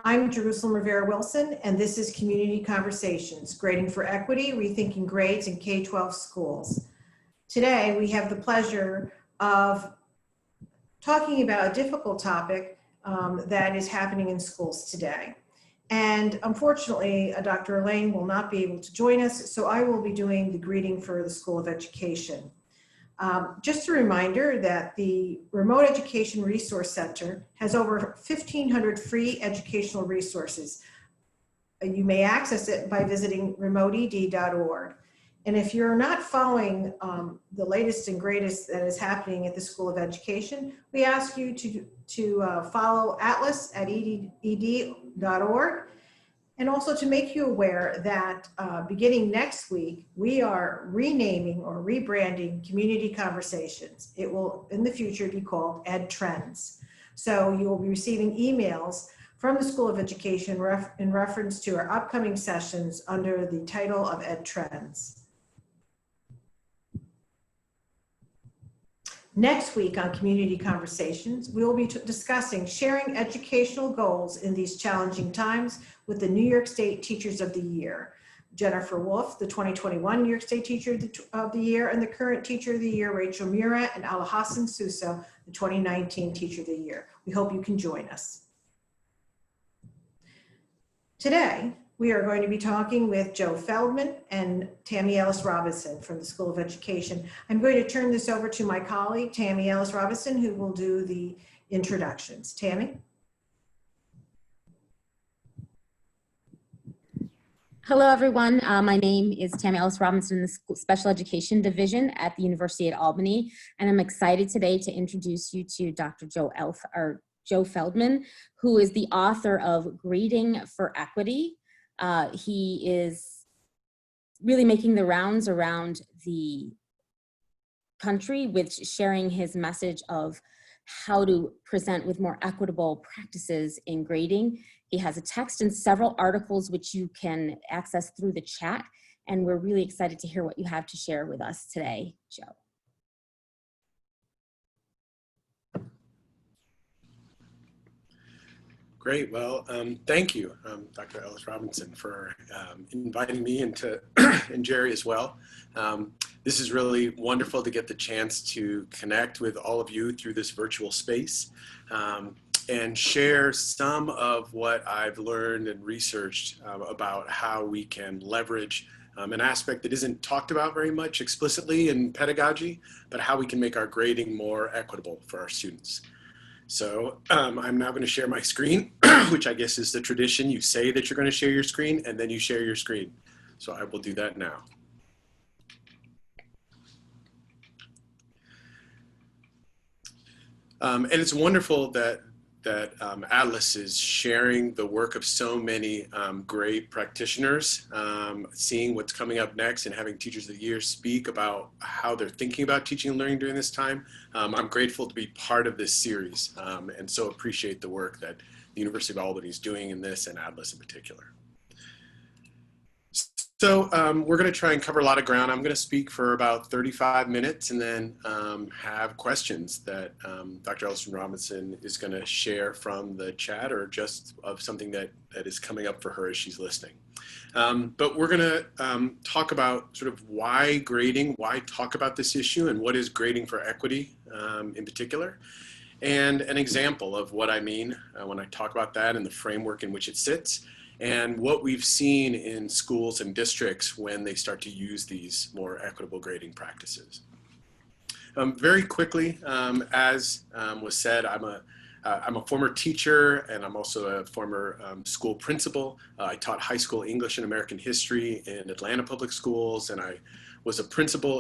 I'm Jerusalem Rivera-Wilson, and this is Community Conversations, Grading for Equity, Rethinking Grades in K-12 Schools. Today, we have the pleasure of talking about a difficult topic that is happening in schools today. And unfortunately, Dr. Elaine will not be able to join us, so I will be doing the greeting for the School of Education. Just a reminder that the Remote Education Resource Center has over 1,500 free educational resources. You may access it by visiting remoteed.org. And if you're not following the latest and greatest that is happening at the School of Education, we ask you to follow Atlas at ed.org. And also to make you aware that beginning next week, we are renaming or rebranding Community Conversations. It will, in the future, be called Ed Trends. So you will be receiving emails from the School of Education in reference to our upcoming sessions under the title of Ed Trends. Next week on Community Conversations, we will be discussing sharing educational goals in these challenging times with the New York State Teachers of the Year. Jennifer Wolf, the 2021 New York State Teacher of the Year, and the current Teacher of the Year, Rachel Mura, and Alhassan Suso, the 2019 Teacher of the Year. We hope you can join us. Today, we are going to be talking with Joe Feldman and Tammy Ellis Robinson from the School of Education. I'm going to turn this over to my colleague, Tammy Ellis Robinson, who will do the introductions. Tammy? Hello, everyone. My name is Tammy Ellis Robinson in the Special Education Division at the University at Albany, and I'm excited today to introduce you to Dr. Joe Feldman, who is the author of Grading for Equity. He is really making the rounds around the country with sharing his message of how to present with more equitable practices in grading. He has a text and several articles which you can access through the chat, and we're really excited to hear what you have to share with us today, Joe. Great. Well, thank you, Dr. Ellis Robinson, for inviting me and Jerry as well. This is really wonderful to get the chance to connect with all of you through this virtual space and share some of what I've learned and researched about how we can leverage an aspect that isn't talked about very much explicitly in pedagogy, but how we can make our grading more equitable for our students. So I'm now going to share my screen, which I guess is the tradition. You say that you're going to share your screen, and then you share your screen. So I will do that now. And it's wonderful that Atlas is sharing the work of so many great practitioners, seeing what's coming up next and having Teachers of the Year speak about how they're thinking about teaching and learning during this time. I'm grateful to be part of this series and so appreciate the work that the University of Albany is doing in this and Atlas in particular. So we're going to try and cover a lot of ground. I'm going to speak for about 35 minutes and then have questions that Dr. Ellis Robinson is going to share from the chat or just of something that is coming up for her as she's listening. But we're going to talk about sort of why grading, why talk about this issue, and what is grading for equity in particular, and an example of what I mean when I talk about that and the framework in which it sits, and what we've seen in schools and districts when they start to use these more equitable grading practices. Very quickly, as was said, I'm a former teacher, and I'm also a former school principal. I taught high school English and American history in Atlanta Public Schools, and I was a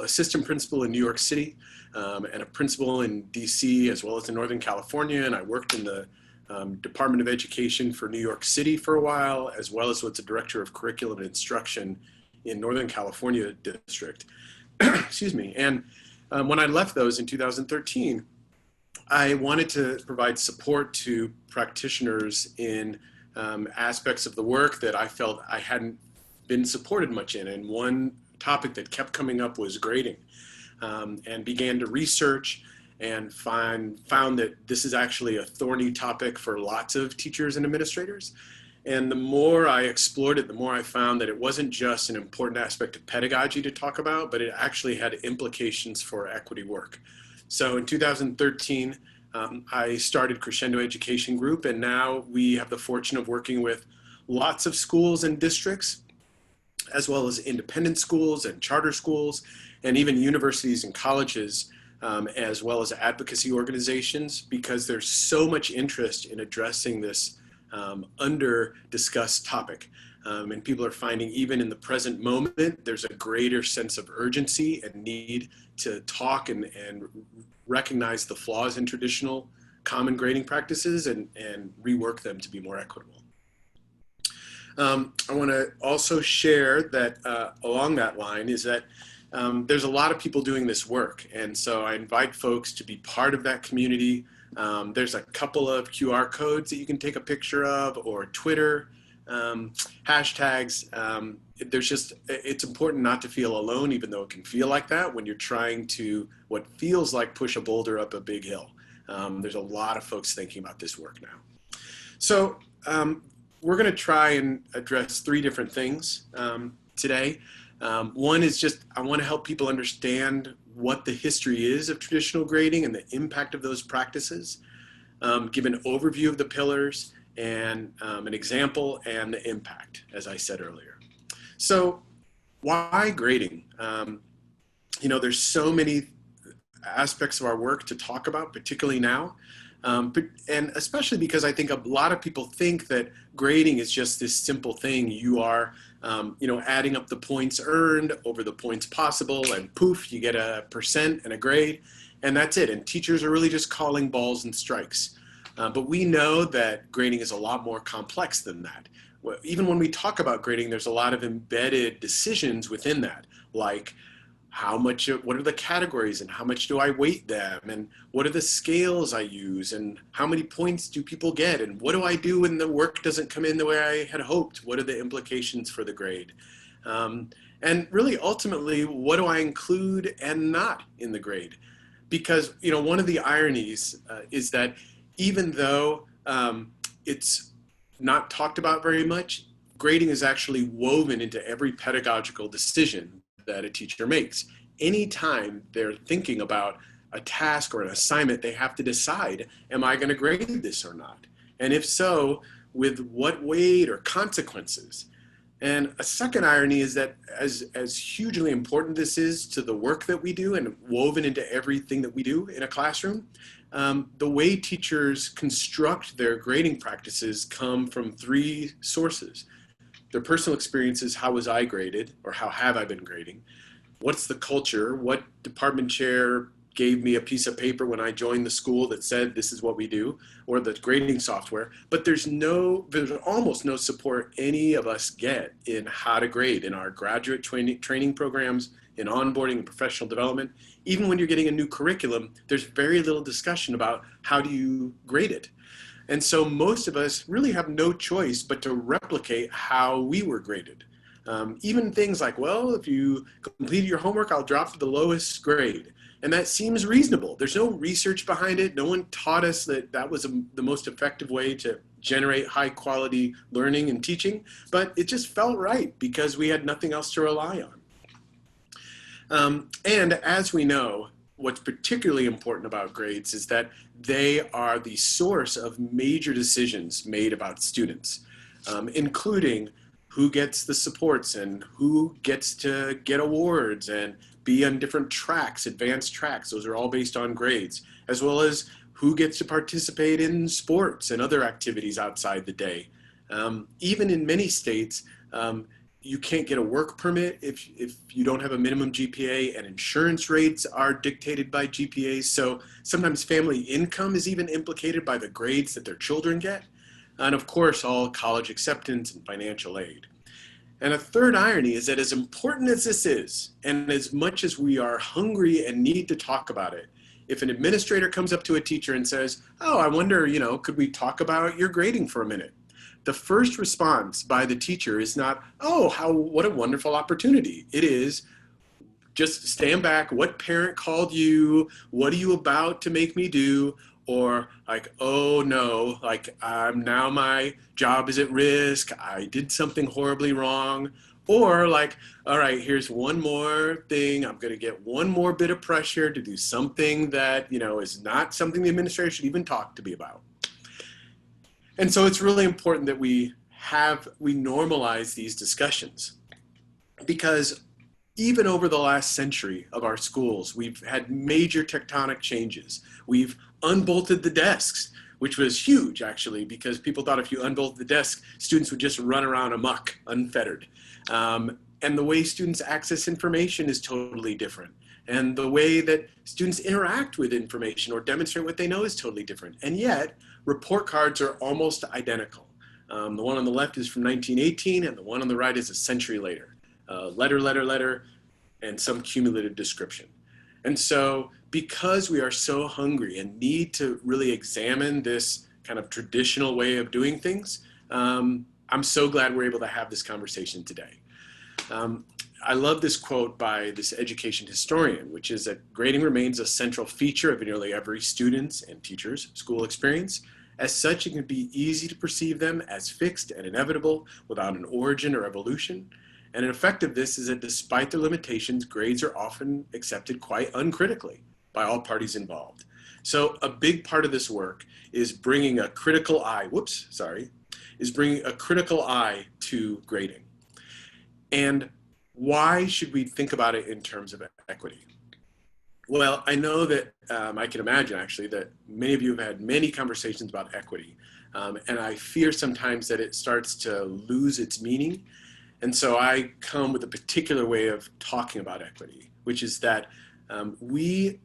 assistant principal in New York City, and a principal in DC as well as in Northern California, and I worked in the Department of Education for New York City for a while, as well as was a director of curriculum and instruction in Northern California district. Excuse me. And when I left those in 2013, I wanted to provide support to practitioners in aspects of the work that I felt I hadn't been supported much in. And one topic that kept coming up was grading, and began to research and found that this is actually a thorny topic for lots of teachers and administrators. And the more I explored it, the more I found that it wasn't just an important aspect of pedagogy to talk about, but it actually had implications for equity work. So in 2013, I started Crescendo Education Group, and now we have the fortune of working with lots of schools and districts, as well as independent schools and charter schools, and even universities and colleges, as well as advocacy organizations, because there's so much interest in addressing this under-discussed topic. And people are finding, even in the present moment, there's a greater sense of urgency and need to talk and recognize the flaws in traditional common grading practices and rework them to be more equitable. I want to also share that along that line is that there's a lot of people doing this work. And so I invite folks to be part of that community. There's a couple of QR codes that you can take a picture of, or Twitter hashtags. It's important not to feel alone, even though it can feel like that when you're trying to what feels like push a boulder up a big hill. There's a lot of folks thinking about this work now. So we're going to try and address three different things today. One is just, I want to help people understand what the history is of traditional grading and the impact of those practices, give an overview of the pillars, and an example and the impact, as I said earlier. So why grading? There's so many aspects of our work to talk about, particularly now. And especially because I think a lot of people think that grading is just this simple thing. You are, adding up the points earned over the points possible, and poof, you get a percent and a grade, and that's it. And teachers are really just calling balls and strikes. But we know that grading is a lot more complex than that. Even when we talk about grading, there's a lot of embedded decisions within that, like what are the categories and how much do I weight them, and what are the scales I use, and how many points do people get, and what do I do when the work doesn't come in the way I had hoped? What are the implications for the grade? And really, ultimately, what do I include and not in the grade? Because, one of the ironies is that even though it's not talked about very much, grading is actually woven into every pedagogical decision that a teacher makes. Anytime they're thinking about a task or an assignment, they have to decide, am I going to grade this or not? And if so, with what weight or consequences? And a second irony is that as hugely important this is to the work that we do and woven into everything that we do in a classroom, the way teachers construct their grading practices come from three sources. Their personal experiences: how was I graded, or how have I been grading? What's the culture? What department chair gave me a piece of paper when I joined the school that said this is what we do, or the grading software? But there's almost no support any of us get in how to grade in our graduate training programs, in onboarding and professional development. Even when you're getting a new curriculum, there's very little discussion about how do you grade it. And so most of us really have no choice but to replicate how we were graded. Even things like, well, if you completed your homework, I'll drop to the lowest grade. And that seems reasonable. There's no research behind it. No one taught us that that was the most effective way to generate high quality learning and teaching, but it just felt right because we had nothing else to rely on. And as we know, what's particularly important about grades is that they are the source of major decisions made about students, including who gets the supports and who gets to get awards and be on different tracks, advanced tracks. Those are all based on grades, as well as who gets to participate in sports and other activities outside the day. Even in many states, you can't get a work permit if you don't have a minimum GPA, and insurance rates are dictated by GPAs. So sometimes family income is even implicated by the grades that their children get. And of course, all college acceptance and financial aid. And a third irony is that as important as this is, and as much as we are hungry and need to talk about it, if an administrator comes up to a teacher and says, oh, I wonder, could we talk about your grading for a minute? The first response by the teacher is not, oh, what a wonderful opportunity. It is, just stand back. What parent called you? What are you about to make me do? Or like, oh no, like now my job is at risk. I did something horribly wrong. Or like, all right, here's one more thing. I'm going to get one more bit of pressure to do something that, is not something the administrator should even talk to me about. And so it's really important that we normalize these discussions, because even over the last century of our schools, we've had major tectonic changes. We've unbolted the desks, which was huge actually, because people thought if you unbolted the desk, students would just run around amok, unfettered. And the way students access information is totally different. And the way that students interact with information or demonstrate what they know is totally different. And yet, report cards are almost identical. The one on the left is from 1918, and the one on the right is a century later. Letter, letter, letter, and some cumulative description. And so because we are so hungry and need to really examine this kind of traditional way of doing things, I'm so glad we're able to have this conversation today. I love this quote by this education historian, which is that grading remains a central feature of nearly every student's and teacher's school experience. As such, it can be easy to perceive them as fixed and inevitable without an origin or evolution. And an effect of this is that despite their limitations, grades are often accepted quite uncritically by all parties involved. So a big part of this work is bringing a critical eye, bringing a critical eye to grading. And why should we think about it in terms of equity? Well, I know that I can imagine actually that many of you have had many conversations about equity. And I fear sometimes that it starts to lose its meaning. And so I come with a particular way of talking about equity, which is that we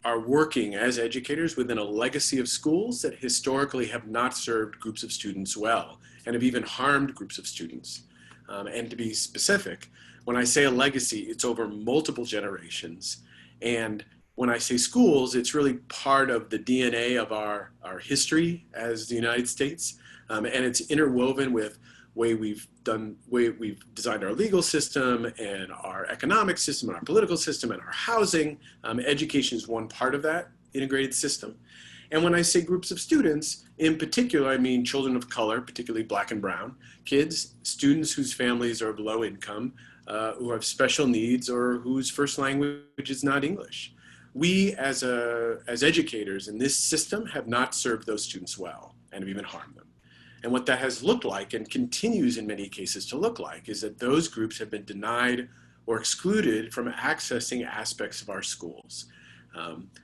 are working as educators within a legacy of schools that historically have not served groups of students well and have even harmed groups of students. And to be specific, when I say a legacy, it's over multiple generations. And when I say schools, it's really part of the DNA of our history as the United States. And it's interwoven with way we've designed our legal system and our economic system and our political system and our housing. Education is one part of that integrated system. And when I say groups of students, in particular, I mean children of color, particularly Black and brown kids, students whose families are low income, who have special needs or whose first language is not English. We as educators in this system have not served those students well and have even harmed them. And what that has looked like and continues in many cases to look like is that those groups have been denied or excluded from accessing aspects of our schools.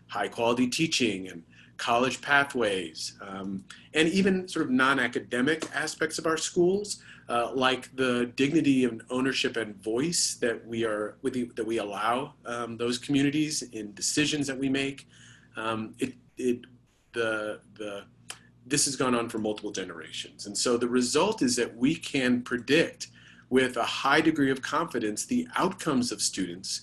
High quality teaching and college pathways, and even sort of non-academic aspects of our schools, like the dignity and ownership and voice that we allow those communities in decisions that we make. This has gone on for multiple generations. And so the result is that we can predict with a high degree of confidence the outcomes of students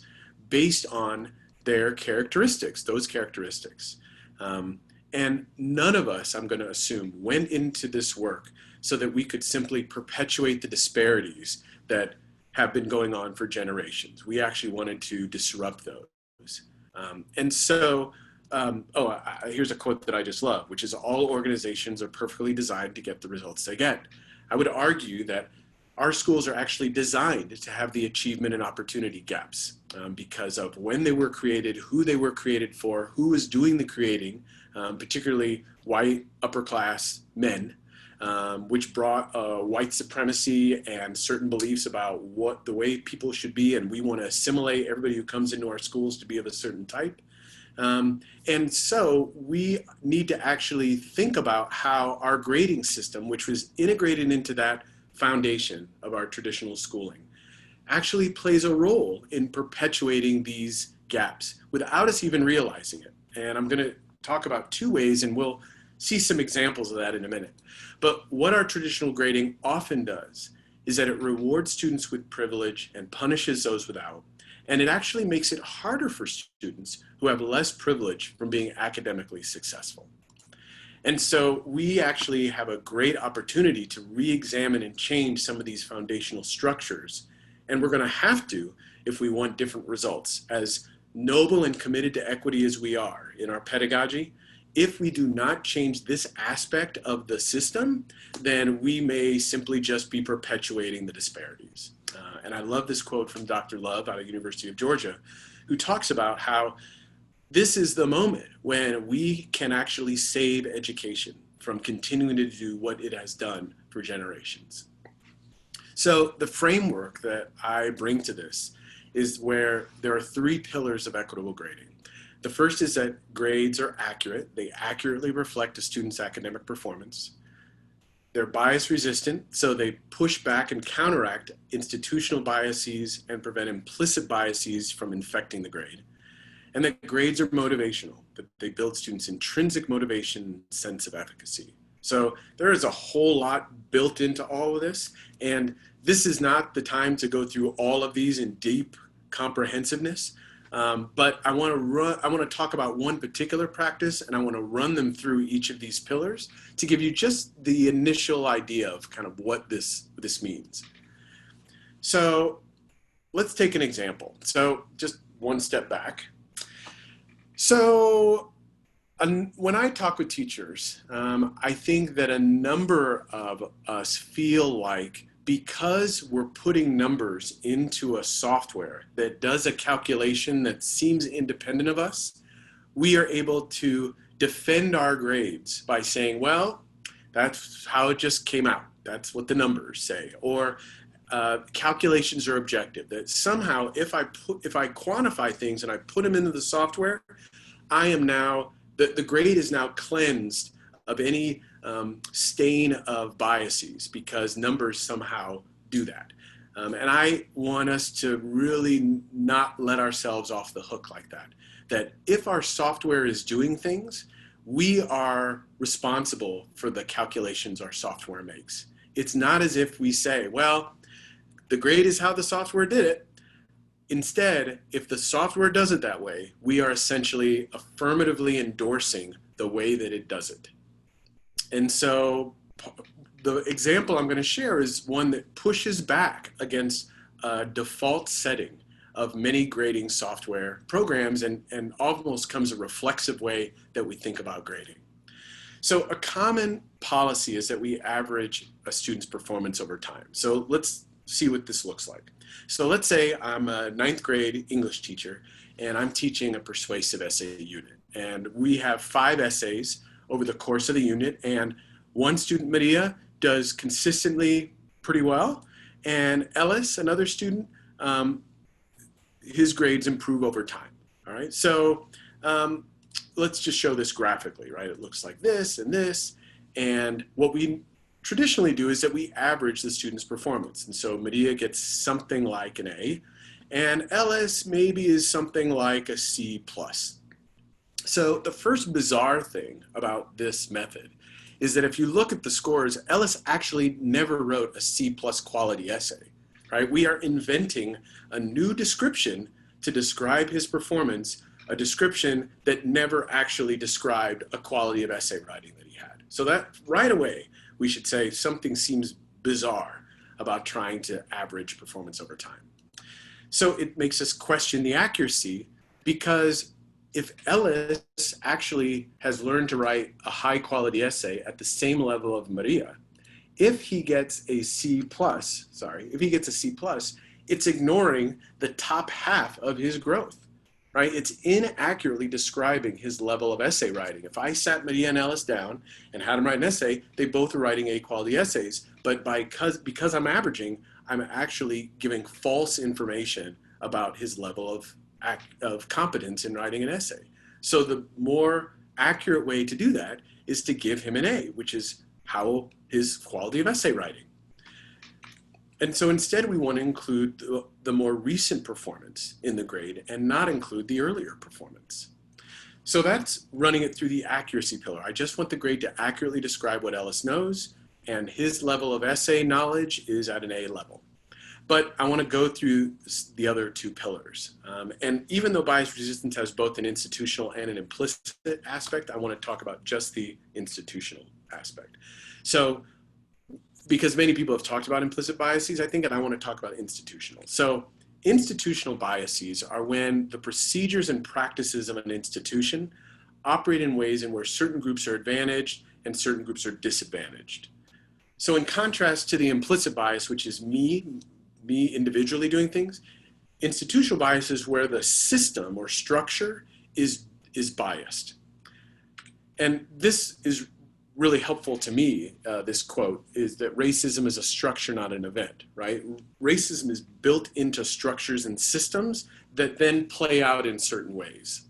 based on their characteristics, those characteristics. And none of us, I'm going to assume, went into this work so that we could simply perpetuate the disparities that have been going on for generations. We actually wanted to disrupt those. Here's a quote that I just love, which is, all organizations are perfectly designed to get the results they get. I would argue that our schools are actually designed to have the achievement and opportunity gaps because of when they were created, who they were created for, who was doing the creating, particularly white upper class men, which brought white supremacy and certain beliefs about what the way people should be, and we want to assimilate everybody who comes into our schools to be of a certain type. And so we need to actually think about how our grading system, which was integrated into that foundation of our traditional schooling, actually plays a role in perpetuating these gaps without us even realizing it. And I'm going to talk about two ways, and we'll see some examples of that in a minute. But what our traditional grading often does is that it rewards students with privilege and punishes those without. And it actually makes it harder for students who have less privilege from being academically successful. And so we actually have a great opportunity to re-examine and change some of these foundational structures. And we're going to have to if we want different results. As noble and committed to equity as we are in our pedagogy, if we do not change this aspect of the system, then we may simply just be perpetuating the disparities. And I love this quote from Dr. Love out of University of Georgia, who talks about how this is the moment when we can actually save education from continuing to do what it has done for generations. So the framework that I bring to this is where there are three pillars of equitable grading. The first is that grades are accurate. They accurately reflect a student's academic performance. They're bias resistant, so they push back and counteract institutional biases and prevent implicit biases from infecting the grade. And that grades are motivational, that they build students' intrinsic motivation and sense of efficacy. So there is a whole lot built into all of this, and this is not the time to go through all of these in deep comprehensiveness. But I want to talk about one particular practice, and I want to run them through each of these pillars to give you just the initial idea of kind of what this means. So let's take an example. So just one step back. So when I talk with teachers, I think that a number of us feel like because we're putting numbers into a software that does a calculation that seems independent of us, we are able to defend our grades by saying, well, that's how it just came out. That's what the numbers say. Or calculations are objective, that somehow if I quantify things and I put them into the software, I am now, the grade is now cleansed of any stain of biases because numbers somehow do that. And I want us to really not let ourselves off the hook like that. That if our software is doing things, we are responsible for the calculations our software makes. It's not as if we say, well, the grade is how the software did it. Instead, if the software does it that way, we are essentially affirmatively endorsing the way that it does it. And so the example I'm going to share is one that pushes back against a default setting of many grading software programs and almost comes a reflexive way that we think about grading. So a common policy is that we average a student's performance over time. So let's see what this looks like. So let's say I'm a 9th grade English teacher and I'm teaching a persuasive essay unit. And we have 5 essays over the course of the unit, and one student, Maria, does consistently pretty well, and Ellis, another student, his grades improve over time. All right, so let's just show this graphically, right? It looks like this and this, and what we traditionally do is that we average the student's performance. And so Maria gets something like an A, and Ellis maybe is something like a C+. So the first bizarre thing about this method is that if you look at the scores, Ellis actually never wrote a C+ quality essay, right? We are inventing a new description to describe his performance, a description that never actually described a quality of essay writing that he had. So that right away, we should say something seems bizarre about trying to average performance over time. So it makes us question the accuracy, because if Ellis actually has learned to write a high quality essay at the same level of Maria, if he gets a C+, it's ignoring the top half of his growth, right? It's inaccurately describing his level of essay writing. If I sat Maria and Ellis down and had them write an essay, they both are writing A quality essays, but because I'm averaging, I'm actually giving false information about his level of competence in writing an essay. So the more accurate way to do that is to give him an A, which is how his quality of essay writing. And so instead we want to include the more recent performance in the grade and not include the earlier performance. So that's running it through the accuracy pillar. I just want the grade to accurately describe what Ellis knows, and his level of essay knowledge is at an A level. But I want to go through the other 2 pillars. And even though bias resistance has both an institutional and an implicit aspect, I want to talk about just the institutional aspect. So, because many people have talked about implicit biases, I think, and I want to talk about institutional. So institutional biases are when the procedures and practices of an institution operate in ways in where certain groups are advantaged and certain groups are disadvantaged. So in contrast to the implicit bias, which is me individually doing things, institutional bias is where the system or structure is biased. And this is really helpful to me, this quote, is that racism is a structure, not an event, right? Racism is built into structures and systems that then play out in certain ways.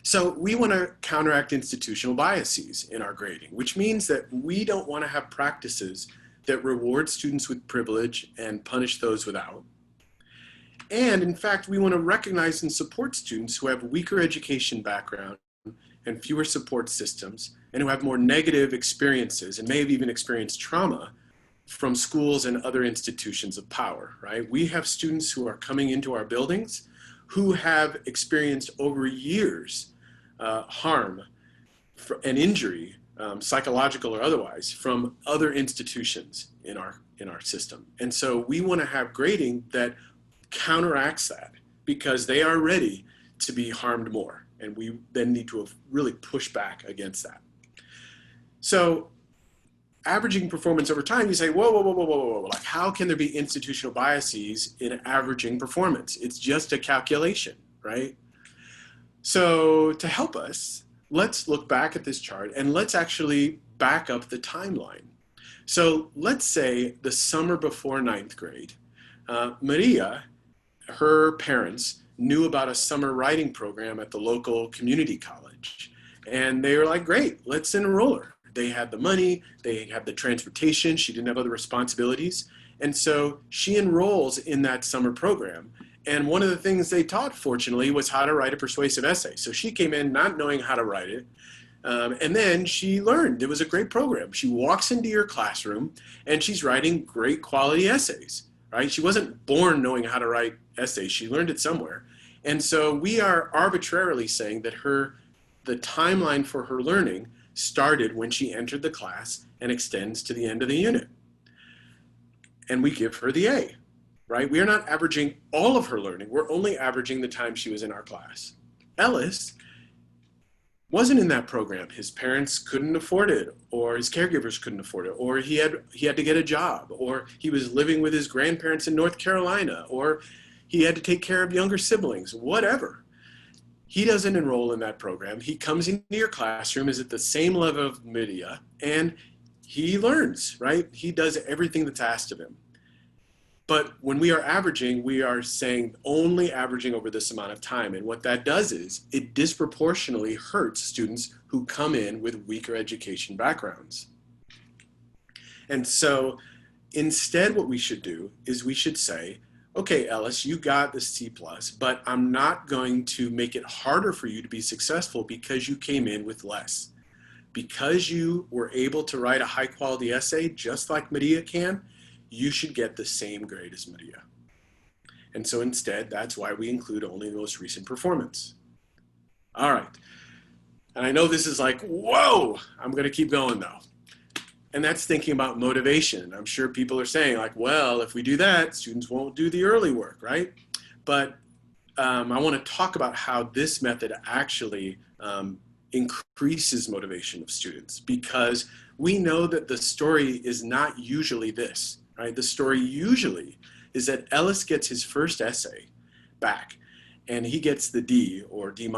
So we want to counteract institutional biases in our grading, which means that we don't want to have practices that reward students with privilege and punish those without. And in fact, we want to recognize and support students who have weaker education background and fewer support systems, and who have more negative experiences and may have even experienced trauma from schools and other institutions of power, right? We have students who are coming into our buildings who have experienced over years harm and injury, psychological or otherwise, from other institutions in our system. And so we want to have grading that counteracts that, because they are ready to be harmed more. And we then need to really push back against that. So averaging performance over time, you say, whoa, like how can there be institutional biases in averaging performance? It's just a calculation, right? So to help us, let's look back at this chart and let's actually back up the timeline. So let's say the summer before 9th grade, Maria, her parents, knew about a summer writing program at the local community college. And they were like, great, let's enroll her. They had the money, they had the transportation, she didn't have other responsibilities. And so she enrolls in that summer program. And one of the things they taught, fortunately, was how to write a persuasive essay. So she came in not knowing how to write it. And then she learned. It was a great program. She walks into your classroom and she's writing great quality essays, right? She wasn't born knowing how to write essays. She learned it somewhere. And so we are arbitrarily saying that the timeline for her learning started when she entered the class and extends to the end of the unit. And we give her the A, right? We are not averaging all of her learning. We're only averaging the time she was in our class. Ellis wasn't in that program. His parents couldn't afford it, or his caregivers couldn't afford it, or he had to get a job, or he was living with his grandparents in North Carolina, or he had to take care of younger siblings, whatever. He doesn't enroll in that program. He comes into your classroom, is at the same level of media, and he learns, right? He does everything that's asked of him. But when we are averaging, we are saying only averaging over this amount of time. And what that does is it disproportionately hurts students who come in with weaker education backgrounds. And so instead what we should do is we should say, okay, Ellis, you got the C+, but I'm not going to make it harder for you to be successful because you came in with less. Because you were able to write a high quality essay just like Medea can, you should get the same grade as Medea. And so instead, that's why we include only the most recent performance. All right. And I know this is like, whoa, I'm going to keep going though. And that's thinking about motivation. I'm sure people are saying like, well, if we do that, students won't do the early work, right? But I want to talk about how this method actually increases motivation of students, because we know that the story is not usually this, right? The story usually is that Ellis gets his first essay back and he gets the D or D-.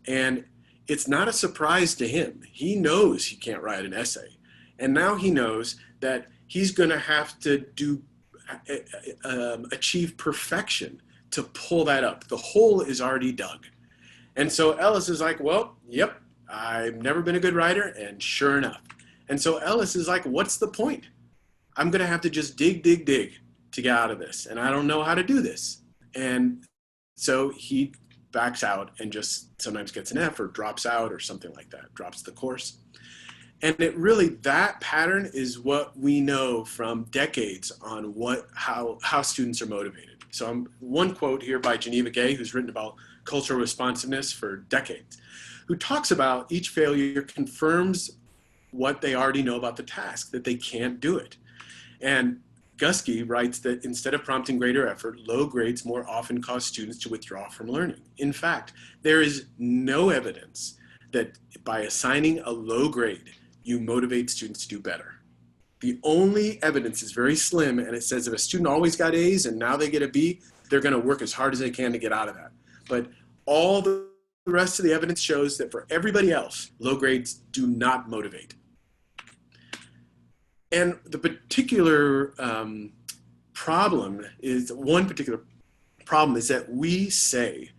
And it's not a surprise to him. He knows he can't write an essay. And now he knows that he's going to have to achieve perfection to pull that up. The hole is already dug. And so Ellis is like, well, yep, I've never been a good writer, and sure enough. And so Ellis is like, what's the point? I'm going to have to just dig to get out of this. And I don't know how to do this. And so he backs out and just sometimes gets an F or drops out or something like that, drops the course. And it really, that pattern is what we know from decades on how students are motivated. So one quote here by Geneva Gay, who's written about cultural responsiveness for decades, who talks about each failure confirms what they already know about the task, that they can't do it. And Guskey writes that instead of prompting greater effort, low grades more often cause students to withdraw from learning. In fact, there is no evidence that by assigning a low grade, you motivate students to do better. The only evidence is very slim, and it says if a student always got A's and now they get a B, they're going to work as hard as they can to get out of that. But all the rest of the evidence shows that for everybody else, low grades do not motivate. And the particular problem is that we say,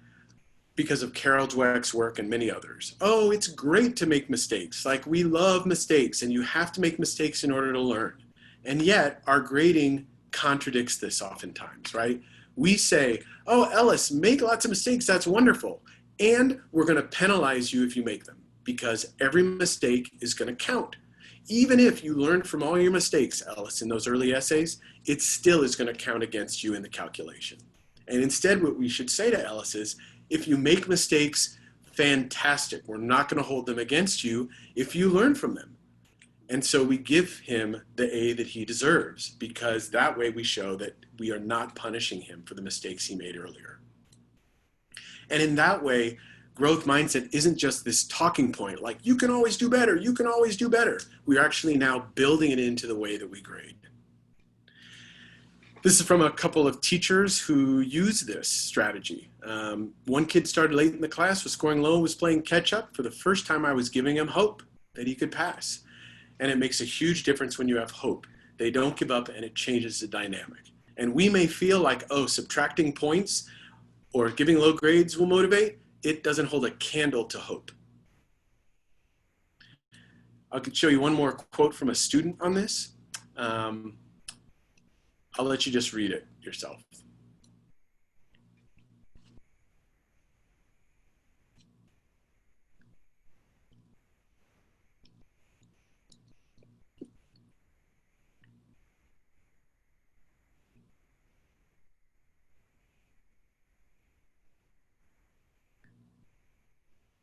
because of Carol Dweck's work and many others, oh, it's great to make mistakes. Like, we love mistakes, and you have to make mistakes in order to learn. And yet, our grading contradicts this oftentimes, right? We say, oh, Ellis, make lots of mistakes, that's wonderful. And we're going to penalize you if you make them, because every mistake is going to count. Even if you learned from all your mistakes, Ellis, in those early essays, it still is going to count against you in the calculation. And instead, what we should say to Ellis is, if you make mistakes, fantastic. We're not going to hold them against you if you learn from them. And so we give him the A that he deserves, because that way we show that we are not punishing him for the mistakes he made earlier. And in that way, growth mindset isn't just this talking point, like you can always do better, you can always do better. We're actually now building it into the way that we grade. This is from a couple of teachers who use this strategy. One kid started late in the class, was scoring low, was playing catch up. For the first time, I was giving him hope that he could pass. And it makes a huge difference when you have hope. They don't give up, and it changes the dynamic. And we may feel like, oh, subtracting points or giving low grades will motivate. It doesn't hold a candle to hope. I could show you one more quote from a student on this. I'll let you just read it yourself.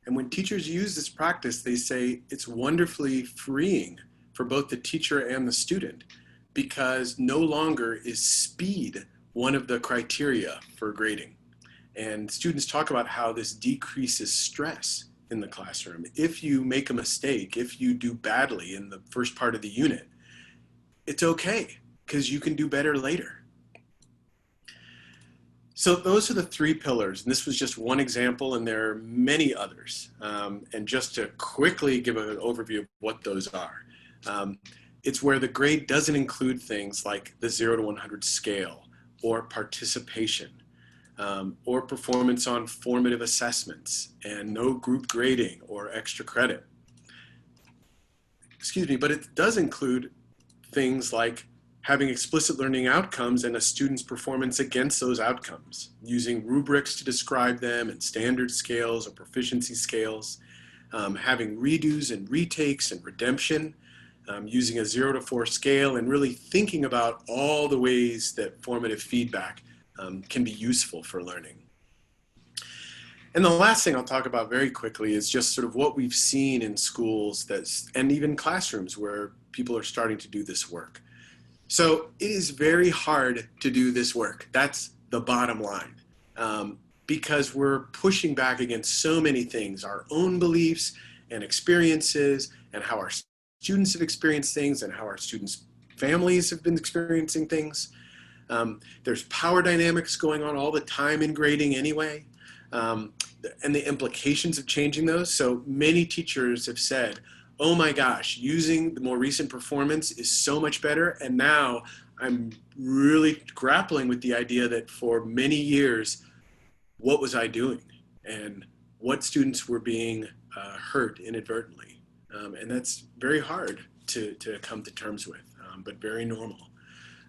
And when teachers use this practice, they say it's wonderfully freeing for both the teacher and the student, because no longer is speed one of the criteria for grading. And students talk about how this decreases stress in the classroom. If you make a mistake, if you do badly in the first part of the unit, it's okay, because you can do better later. So those are the three pillars, and this was just one example, and there are many others. And just to quickly give an overview of what those are. It's where the grade doesn't include things like the 0 to 100 scale, or participation, or performance on formative assessments, and no group grading or extra credit. Excuse me, but it does include things like having explicit learning outcomes and a student's performance against those outcomes, using rubrics to describe them and standard scales or proficiency scales, having redos and retakes and redemption, using a 0 to 4 scale, and really thinking about all the ways that formative feedback can be useful for learning. And the last thing I'll talk about very quickly is just sort of what we've seen in schools and even classrooms where people are starting to do this work. So it is very hard to do this work. That's the bottom line, because we're pushing back against so many things, our own beliefs and experiences, and how our students have experienced things, and how our students' families have been experiencing things. There's power dynamics going on all the time in grading anyway, and the implications of changing those. So many teachers have said, oh my gosh, using the more recent performance is so much better. And now I'm really grappling with the idea that for many years, what was I doing? And what students were being hurt inadvertently? And that's very hard to come to terms with, but very normal.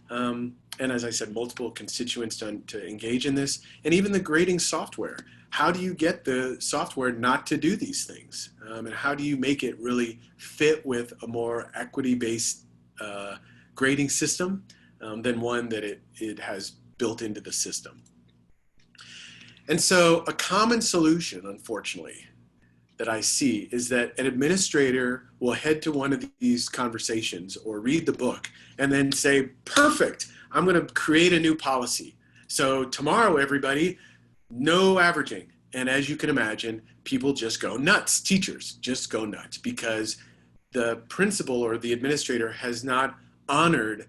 And as I said, multiple constituents to engage in this, and even the grading software. How do you get the software not to do these things? And how do you make it really fit with a more equity-based grading system than one that it has built into the system? And so a common solution, unfortunately, that I see is that an administrator will head to one of these conversations or read the book and then say, perfect, I'm going to create a new policy. So tomorrow, everybody, no averaging. And as you can imagine, people just go nuts. Teachers just go nuts because the principal or the administrator has not honored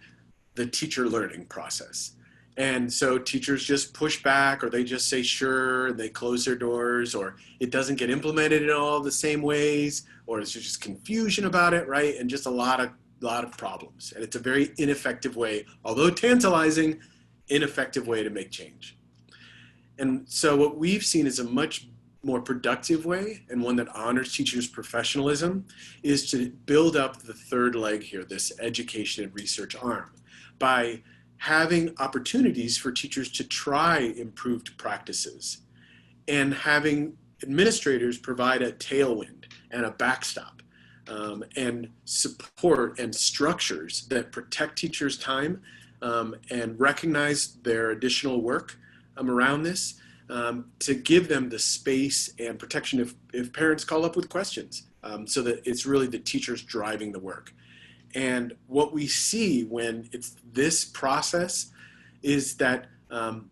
the teacher learning process. And so teachers just push back, or they just say sure, and they close their doors, or it doesn't get implemented in all the same ways, or there's just confusion about it, right? And just a lot of problems. And it's a very ineffective way, although tantalizing, ineffective way to make change. And so what we've seen is a much more productive way, and one that honors teachers' professionalism, is to build up the third leg here, this education and research arm, by having opportunities for teachers to try improved practices and having administrators provide a tailwind and a backstop and support and structures that protect teachers' time and recognize their additional work around this to give them the space and protection if parents call up with questions so that it's really the teachers driving the work. And what we see when it's this process is that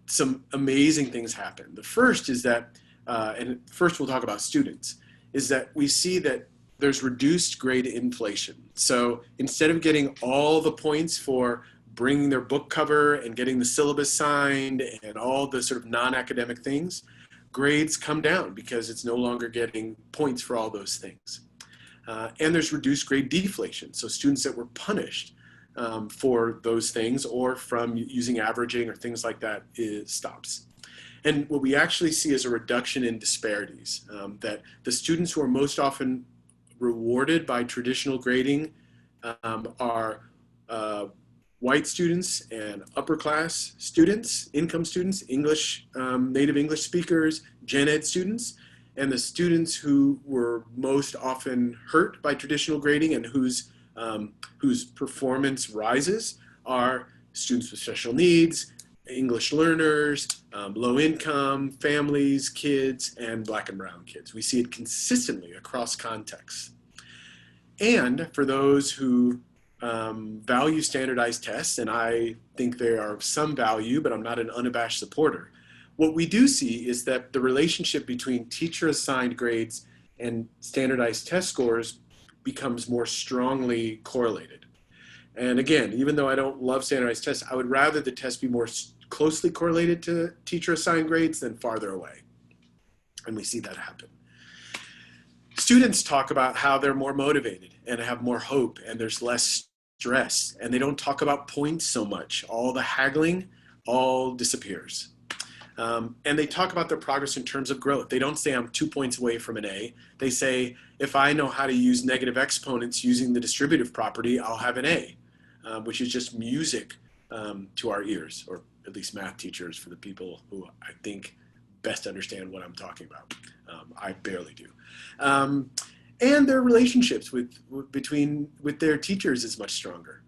some amazing things happen. The first is that, and first we'll talk about students, is that we see that there's reduced grade inflation. So instead of getting all the points for bringing their book cover and getting the syllabus signed and all the sort of non-academic things, grades come down because it's no longer getting points for all those things. And there's reduced grade deflation. So students that were punished for those things or from using averaging or things like that, it stops. And what we actually see is a reduction in disparities, that the students who are most often rewarded by traditional grading are white students and upper class students, income students, English, native English speakers, gen ed students. And the students who were most often hurt by traditional grading and whose performance rises are students with special needs, English learners, low income families, kids, and Black and brown kids. We see it consistently across contexts. And for those who value standardized tests, and I think they are of some value, but I'm not an unabashed supporter, what we do see is that the relationship between teacher-assigned grades and standardized test scores becomes more strongly correlated. And again, even though I don't love standardized tests, I would rather the test be more closely correlated to teacher-assigned grades than farther away. And we see that happen. Students talk about how they're more motivated and have more hope and there's less stress, and they don't talk about points so much. All the haggling all disappears. And they talk about their progress in terms of growth. They don't say I'm 2 points away from an A. They say, if I know how to use negative exponents using the distributive property, I'll have an A, which is just music to our ears, or at least math teachers for the people who I think best understand what I'm talking about. I barely do. And their relationships with their teachers is much stronger.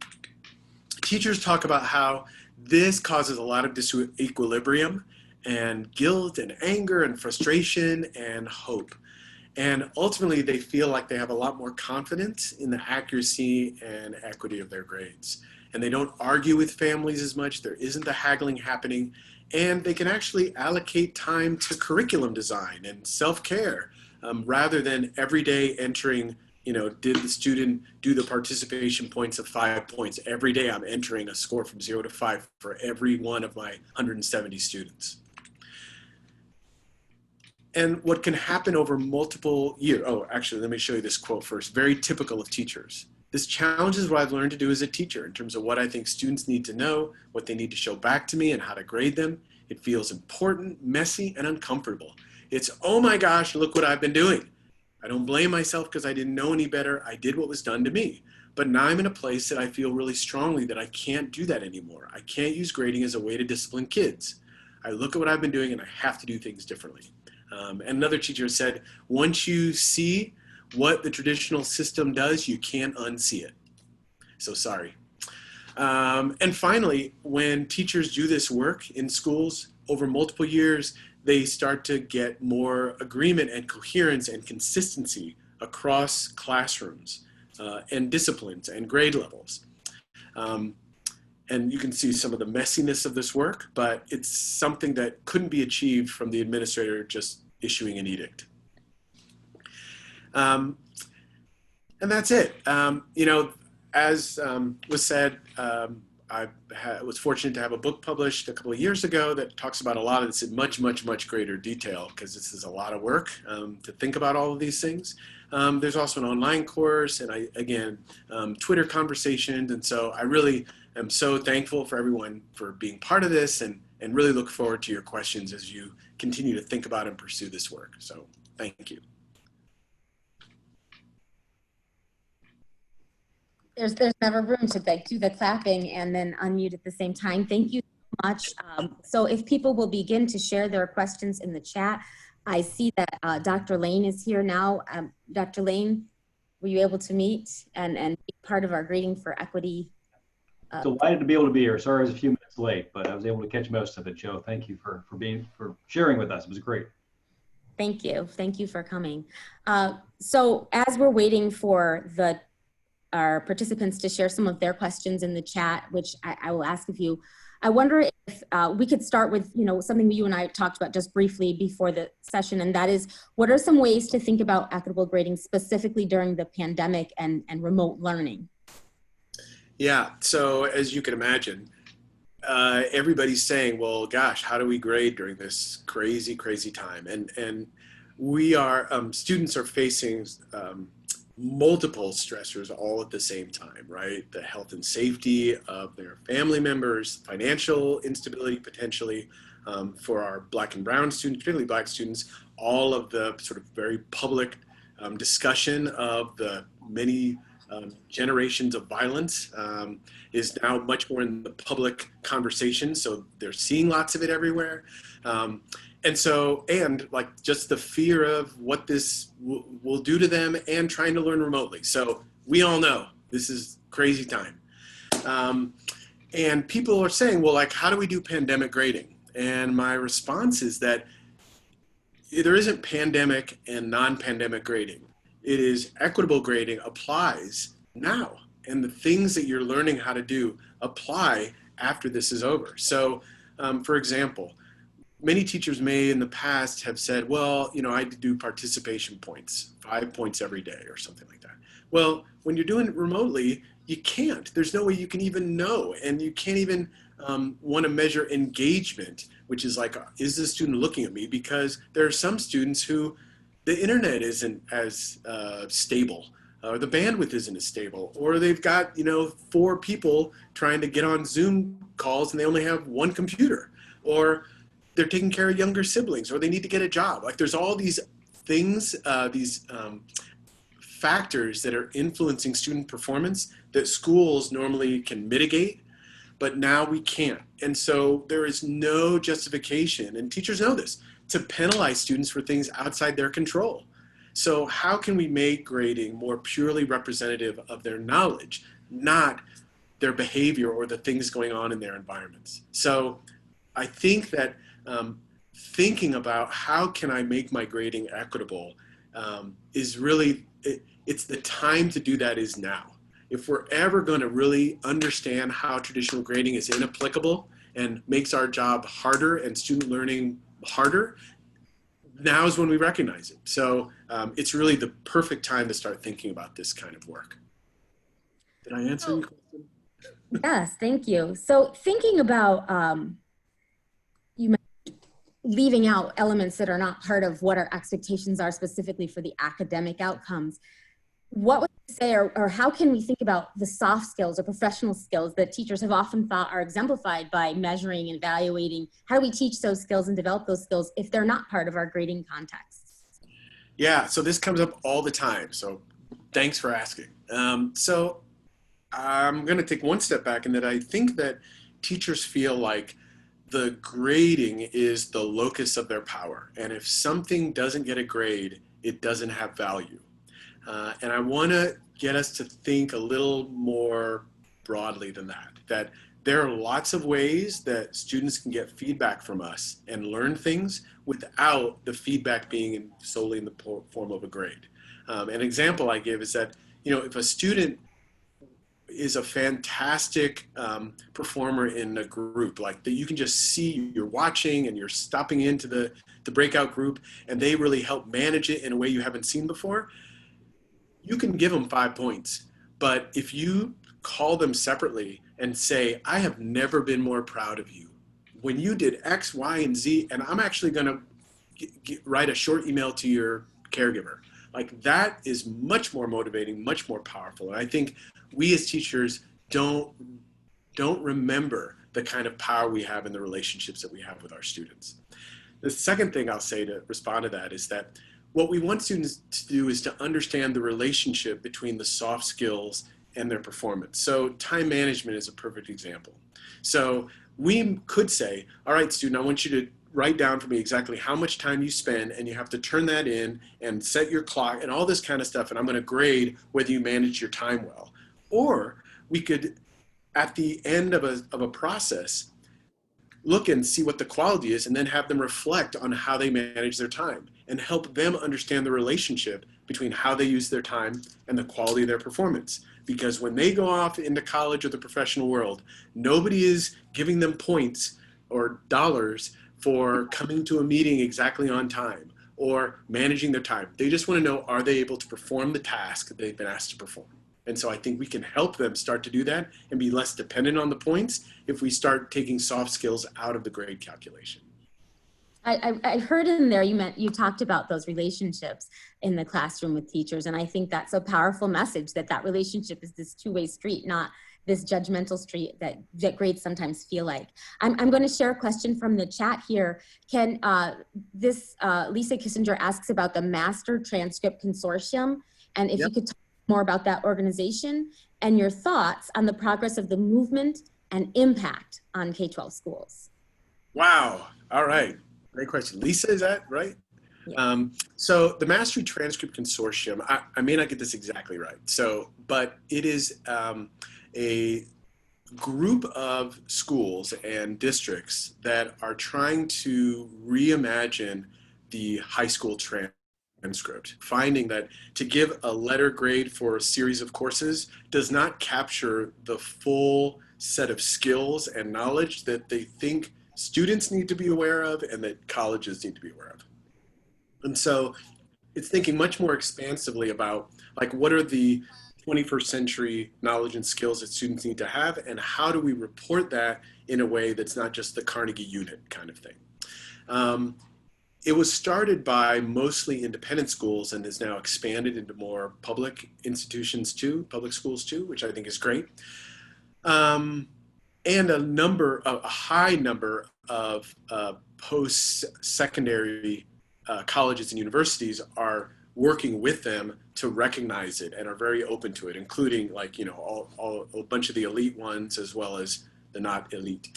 Teachers talk about how this causes a lot of disequilibrium and guilt and anger and frustration and hope. And ultimately, they feel like they have a lot more confidence in the accuracy and equity of their grades. And they don't argue with families as much. There isn't the haggling happening. And they can actually allocate time to curriculum design and self-care rather than every day entering, did the student do the participation points of 5 points? Every day I'm entering a score from 0 to 5 for every one of my 170 students. And what can happen over multiple years, actually, let me show you this quote first, very typical of teachers. This challenges what I've learned to do as a teacher in terms of what I think students need to know, what they need to show back to me, and how to grade them. It feels important, messy, and uncomfortable. It's, oh my gosh, look what I've been doing. I don't blame myself because I didn't know any better. I did what was done to me. But now I'm in a place that I feel really strongly that I can't do that anymore. I can't use grading as a way to discipline kids. I look at what I've been doing and I have to do things differently. And another teacher said, once you see what the traditional system does, you can't unsee it. So sorry. And finally, when teachers do this work in schools over multiple years, they start to get more agreement and coherence and consistency across classrooms and disciplines and grade levels. And you can see some of the messiness of this work, but it's something that couldn't be achieved from the administrator just issuing an edict. And that's it. As was said, I was fortunate to have a book published a couple of years ago that talks about a lot of this in much, much, much greater detail, because this is a lot of work to think about all of these things. There's also an online course, and Twitter conversations. And so I really am so thankful for everyone for being part of this, and really look forward to your questions as you continue to think about and pursue this work. So thank you. There's never room to do the clapping and then unmute at the same time. Thank you so much. So if people will begin to share their questions in the chat, I see that Dr. Lane is here now. Dr. Lane, were you able to meet and be part of our Grading for Equity? Delighted to be able to be here. Sorry I was a few minutes late, but I was able to catch most of it. Joe, thank you for sharing with us. It was great. Thank you. Thank you for coming. So as we're waiting for our participants to share some of their questions in the chat, which I will ask of you, I wonder if we could start with, something that you and I talked about just briefly before the session, and that is, what are some ways to think about equitable grading specifically during the pandemic and remote learning? Yeah, so as you can imagine, everybody's saying, well, gosh, how do we grade during this crazy, crazy time? And students are facing multiple stressors all at the same time, right? The health and safety of their family members, financial instability potentially for our Black and brown students, particularly Black students, all of the sort of very public discussion of the many generations of violence is now much more in the public conversation. So they're seeing lots of it everywhere. And like just the fear of what this will do to them and trying to learn remotely. So we all know this is crazy time. And people are saying, well, like, how do we do pandemic grading? And my response is that there isn't pandemic and non-pandemic grading. It is equitable grading applies now. And the things that you're learning how to do apply after this is over. So, for example, many teachers may in the past have said, well, I do participation points, 5 points every day or something like that. Well, when you're doing it remotely, you can't. There's no way you can even know. And you can't even want to measure engagement, which is like, is the student looking at me? Because there are some students who the internet isn't as stable, or the bandwidth isn't as stable, or they've got 4 people trying to get on Zoom calls and they only have 1 computer, or they're taking care of younger siblings, or they need to get a job. Like there's all these things, these factors that are influencing student performance that schools normally can mitigate, but now we can't. And so there is no justification, and teachers know this, to penalize students for things outside their control. So how can we make grading more purely representative of their knowledge, not their behavior or the things going on in their environments? So I think that thinking about how can I make my grading equitable is really, it's the time to do that is now. If we're ever going to really understand how traditional grading is inapplicable and makes our job harder and student learning harder, now is when we recognize it. So it's really the perfect time to start thinking about this kind of work. Did I answer your question? Yes, thank you. So thinking about you mentioned leaving out elements that are not part of what our expectations are specifically for the academic outcomes. What would you say, or how can we think about the soft skills or professional skills that teachers have often thought are exemplified by measuring and evaluating? How do we teach those skills and develop those skills if they're not part of our grading context? Yeah, so this comes up all the time. So thanks for asking. So I'm going to take one step back in that I think that teachers feel like the grading is the locus of their power. And if something doesn't get a grade, it doesn't have value. And I want to get us to think a little more broadly than that, that there are lots of ways that students can get feedback from us and learn things without the feedback being solely in the form of a grade. An example I give is that, if a student is a fantastic performer in a group, like that you can just see you're watching and you're stopping into the breakout group, and they really help manage it in a way you haven't seen before, you can give them 5 points. But if you call them separately and say, I have never been more proud of you when you did X, Y, and Z, and I'm actually going to write a short email to your caregiver. Like, that is much more motivating, much more powerful. And I think we as teachers don't remember the kind of power we have in the relationships that we have with our students. The second thing I'll say to respond to that is that what we want students to do is to understand the relationship between the soft skills and their performance. So time management is a perfect example. So we could say, all right, student, I want you to write down for me exactly how much time you spend, and you have to turn that in and set your clock and all this kind of stuff, and I'm going to grade whether you manage your time well. Or we could, at the end of a process, look and see what the quality is, and then have them reflect on how they manage their time and help them understand the relationship between how they use their time and the quality of their performance. Because when they go off into college or the professional world, nobody is giving them points or dollars for coming to a meeting exactly on time or managing their time. They just want to know, are they able to perform the task that they've been asked to perform? And so I think we can help them start to do that and be less dependent on the points if we start taking soft skills out of the grade calculation. I heard in there you talked about those relationships in the classroom with teachers, and I think that's a powerful message, that relationship is this two-way street, not this judgmental street that grades sometimes feel like. I'm going to share a question from the chat here. Can Lisa Kissinger asks about the Master Transcript Consortium, and if you could talk more about that organization and your thoughts on the progress of the movement and impact on K-12 schools. Wow. All right. Great question. Lisa, is that right? Yeah. So the Mastery Transcript Consortium, I may not get this exactly right. But it is a group of schools and districts that are trying to reimagine the high school transcript, finding that to give a letter grade for a series of courses does not capture the full set of skills and knowledge that they think students need to be aware of and that colleges need to be aware of. And so it's thinking much more expansively about, like, what are the 21st century knowledge and skills that students need to have, and how do we report that in a way that's not just the Carnegie unit kind of thing. It was started by mostly independent schools and is now expanded into more public institutions too, public schools too, which I think is great. And a high number of post-secondary colleges and universities are working with them to recognize it and are very open to it, including, like, a bunch of the elite ones as well as the not elite.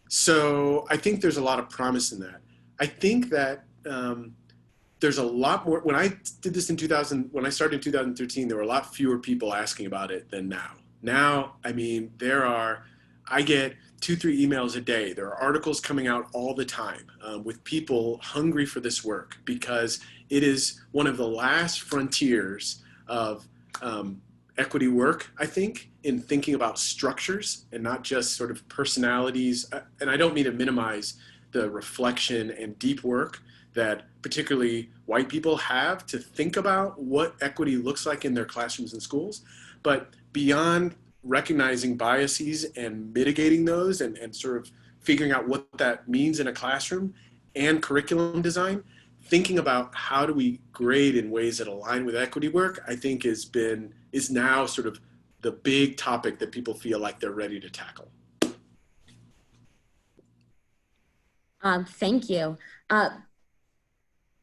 So I think there's a lot of promise in that. I think that there's a lot more. When I did this when I started in 2013, there were a lot fewer people asking about it than now. Now, I mean, I get 2-3 emails a day. There are articles coming out all the time with people hungry for this work, because it is one of the last frontiers of equity work, I think, in thinking about structures and not just sort of personalities. And I don't mean to minimize the reflection and deep work that particularly white people have to think about what equity looks like in their classrooms and schools. But beyond recognizing biases and mitigating those and sort of figuring out what that means in a classroom and curriculum design, thinking about how do we grade in ways that align with equity work, I think is now sort of the big topic that people feel like they're ready to tackle. Thank you.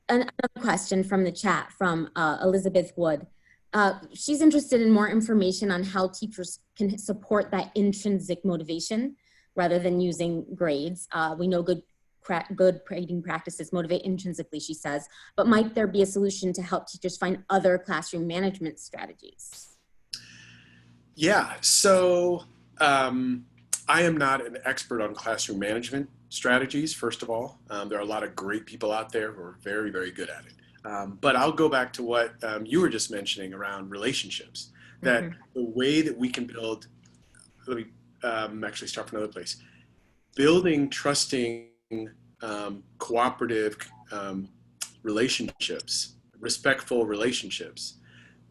Another question from the chat from Elizabeth Wood. She's interested in more information on how teachers can support that intrinsic motivation rather than using grades. We know good grading practices motivate intrinsically, she says, but might there be a solution to help teachers find other classroom management strategies? Yeah, so I am not an expert on classroom management strategies, first of all. There are a lot of great people out there who are very, very good at it. But I'll go back to what you were just mentioning around relationships. that the way that we can build, let me actually start from another place, building trusting, cooperative relationships, respectful relationships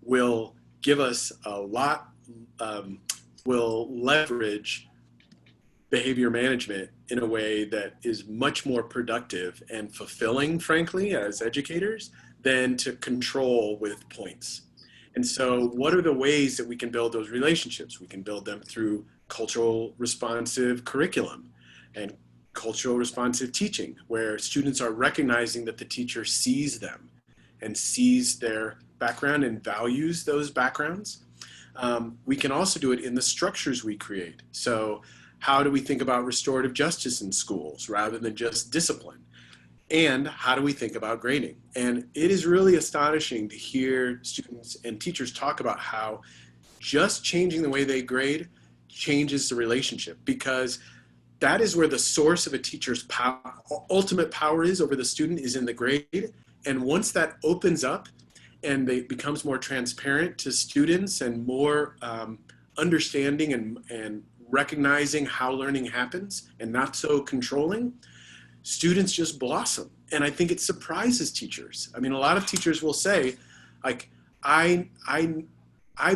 will give us a lot, will leverage behavior management in a way that is much more productive and fulfilling, frankly, as educators, than to control with points. And so what are the ways that we can build those relationships? We can build them through cultural responsive curriculum and cultural responsive teaching, where students are recognizing that the teacher sees them and sees their background and values those backgrounds. We can also do it in the structures we create. So how do we think about restorative justice in schools rather than just discipline? And how do we think about grading? And it is really astonishing to hear students and teachers talk about how just changing the way they grade changes the relationship, because that is where the source of a teacher's power, ultimate power is over the student, is in the grade. And once that opens up and it becomes more transparent to students and more understanding and recognizing how learning happens and not so controlling, students just blossom. And I think it surprises teachers. I mean, a lot of teachers will say, like, I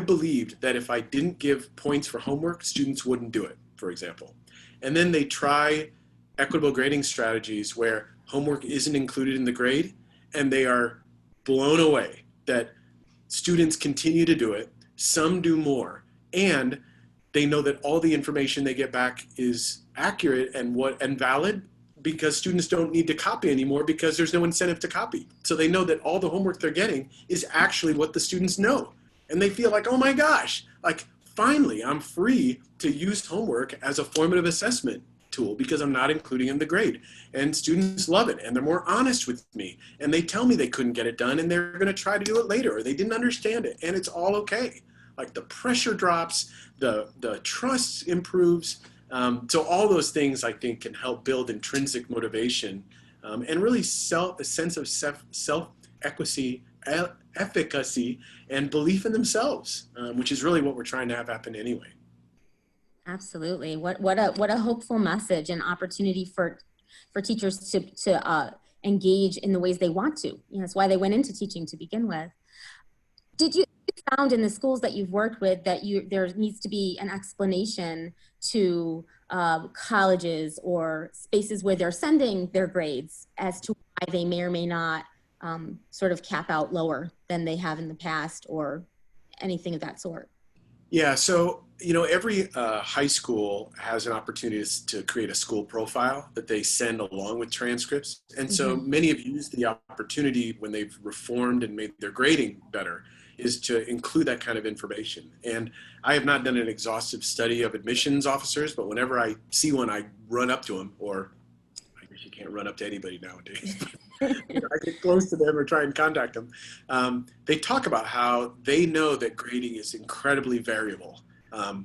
believed that if I didn't give points for homework, students wouldn't do it, for example. And then they try equitable grading strategies where homework isn't included in the grade, and they are blown away that students continue to do it, some do more, and they know that all the information they get back is accurate and valid, because students don't need to copy anymore because there's no incentive to copy. So they know that all the homework they're getting is actually what the students know. And they feel like, oh my gosh, like finally I'm free to use homework as a formative assessment tool because I'm not including in the grade. And students love it, and they're more honest with me, and they tell me they couldn't get it done and they're gonna try to do it later, or they didn't understand it, and it's all okay. Like the pressure drops, the trust improves. So all those things I think can help build intrinsic motivation and really a sense of self-efficacy and belief in themselves, which is really what we're trying to have happen anyway. Absolutely. What a hopeful message and opportunity for teachers to engage in the ways they want to. You know, that's why they went into teaching to begin with. Did you found in the schools that you've worked with that there needs to be an explanation to colleges or spaces where they're sending their grades as to why they may or may not sort of cap out lower than they have in the past, or anything of that sort? Yeah, so, you know, every high school has an opportunity to create a school profile that they send along with transcripts. And so many have used the opportunity when they've reformed and made their grading better is to include that kind of information. And I have not done an exhaustive study of admissions officers, but whenever I see one, I run up to them, or I guess you can't run up to anybody nowadays. You know, I get close to them or try and contact them. They talk about how they know that grading is incredibly variable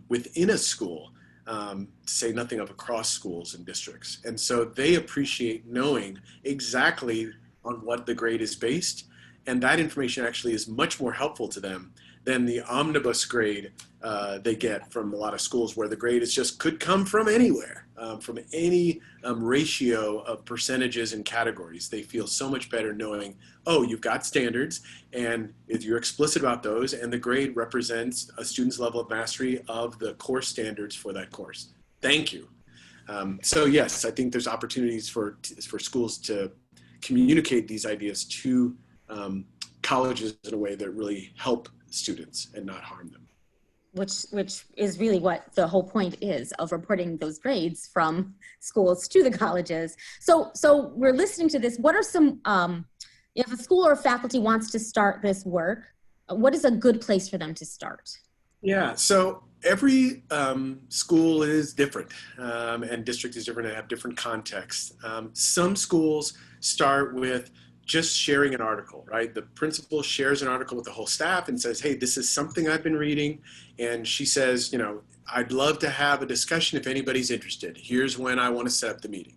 within a school, to say nothing of across schools and districts. And so they appreciate knowing exactly on what the grade is based. And that information actually is much more helpful to them than the omnibus grade they get from a lot of schools, where the grade is just could come from anywhere, from any ratio of percentages and categories. They feel so much better knowing, oh, you've got standards, and if you're explicit about those, and the grade represents a student's level of mastery of the course standards for that course. Thank you. So yes, I think there's opportunities for schools to communicate these ideas to colleges in a way that really help students and not harm them. Which is really what the whole point is of reporting those grades from schools to the colleges. So we're listening to this. What are some, if a school or faculty wants to start this work, what is a good place for them to start? Yeah, so every school is different, and district is different and have different contexts. Some schools start with just sharing an article, right? The principal shares an article with the whole staff and says, hey, this is something I've been reading. And she says, you know, I'd love to have a discussion if anybody's interested. Here's when I want to set up the meeting.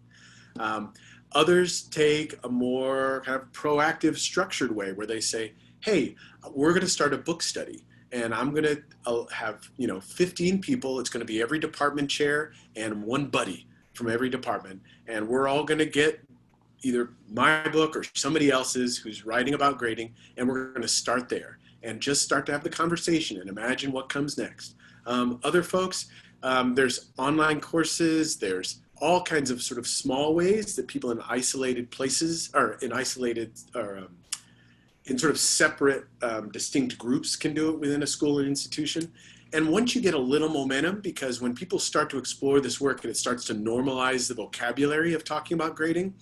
Others take a more kind of proactive, structured way where they say, hey, we're going to start a book study. and I'm going to have, 15 people. It's going to be every department chair and one buddy from every department. And we're all going to get either my book or somebody else's who's writing about grading, and we're going to start there and just start to have the conversation and imagine what comes next. Other folks, there's online courses, there's all kinds of sort of small ways that people in isolated places or in isolated or in sort of separate, distinct groups can do it within a school or institution. And once you get a little momentum, because when people start to explore this work and it starts to normalize the vocabulary of talking about grading,